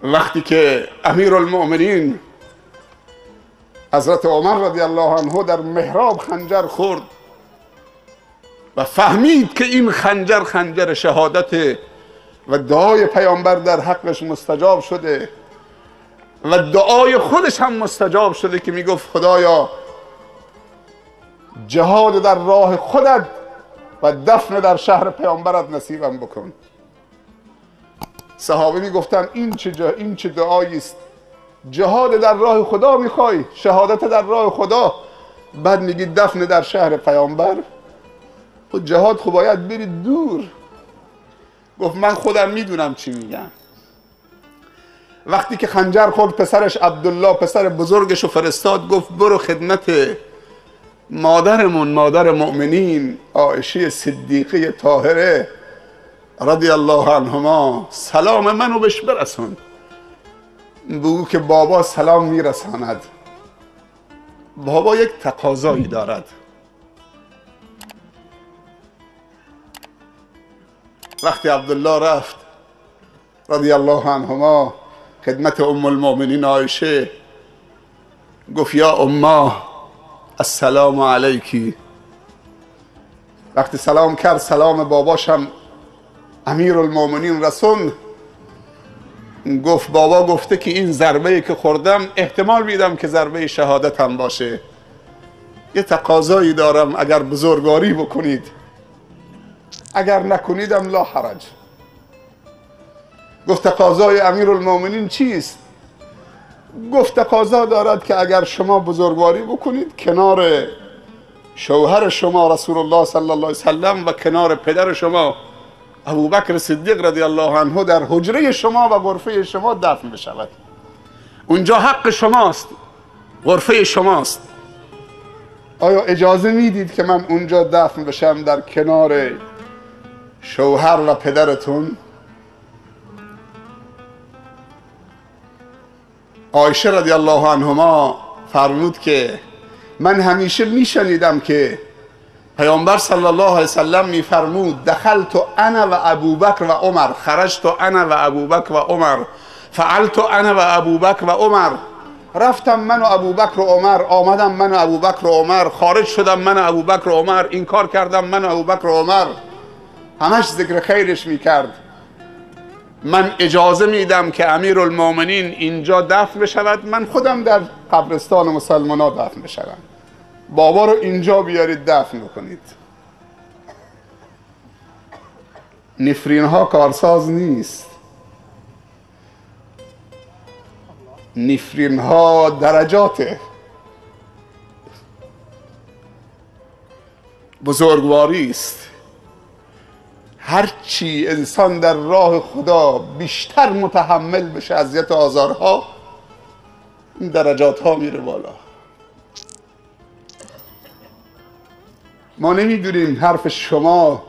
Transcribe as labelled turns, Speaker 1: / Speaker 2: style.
Speaker 1: وقتی که امیرالمؤمنین حضرت عمر رضی الله عنه در محراب خنجر خورد و فهمید که این خنجر خنجر شهادت و دعای پیامبر در حقش مستجاب شده و دعای خودش هم مستجاب شده که میگفت خدایا جهاد در راه خودت و دفن در شهر پیامبرت نصیبم بکن. صحابه میگفتن این چه دعایی است، جهاد در راه خدا میخوای، شهادت در راه خدا، بعد میگی دفن در شهر پیامبر؟ خود جهاد خب باید برید دور. گفت من خودم میدونم چی میگم. وقتی که خنجر خورد پسرش عبدالله پسر بزرگش رو فرستاد، گفت برو خدمت مادرمون، مادر مؤمنین عایشه صدیقه طاهره رضی الله عنهما، سلام منو بهش برسون، بگو که بابا سلام میرساند. بابا یک تقاضایی دارد. وقتی عبدالله رفت رضی الله عنهما خدمت ام المؤمنین عایشه، گفت یا امه السلام علیکی. وقتی سلام کرد، سلام باباشم امیرالمؤمنین رسوند، گفت بابا گفته که این ضربه‌ای که خوردم احتمال میدم که ضربه شهادت هم باشه، یه تقاضایی دارم اگر بزرگواری بکنید، اگر نکنیدم لا حرج. گفت تقاضای امیرالمؤمنین چیست؟ گفت تقاضا دارد که اگر شما بزرگواری بکنید کنار شوهر شما رسول الله صلی الله علیه وسلم و کنار پدر شما ابوبکر صدیق رضی الله عنه در حجره شما و غرفه شما دفن بشود. اونجا حق شماست، غرفه شماست. آیا اجازه میدید که من اونجا دفن بشم در کنار شوهر و پدرتون؟ عایشه رضی الله عنهما فرمود که من همیشه میشنیدم که پیامبر صلی الله علیه وسلم میفرمود دخلت انا و ابوبکر و عمر، خرجت انا و ابوبکر و عمر، فعلت انا و ابوبکر و عمر. رفتم من و ابوبکر و عمر، آمدم من و ابوبکر و عمر، خارج شدم من و ابوبکر و عمر، این کار کردم من و ابوبکر و عمر. همش ذکر خیرش میکرد. من اجازه میدم که امیرالمؤمنین اینجا دفن بشود، من خودم در قبرستان مسلمان ها دفن بشوم. بابا رو اینجا بیارید دفن بکنید. نفرین ها کارساز نیست، نفرین ها درجاته. بزرگواری است. هرچی انسان در راه خدا بیشتر متحمل بشه اذیت و آزارها، این درجات ها میره بالا. ما نمیدونیم حرف شما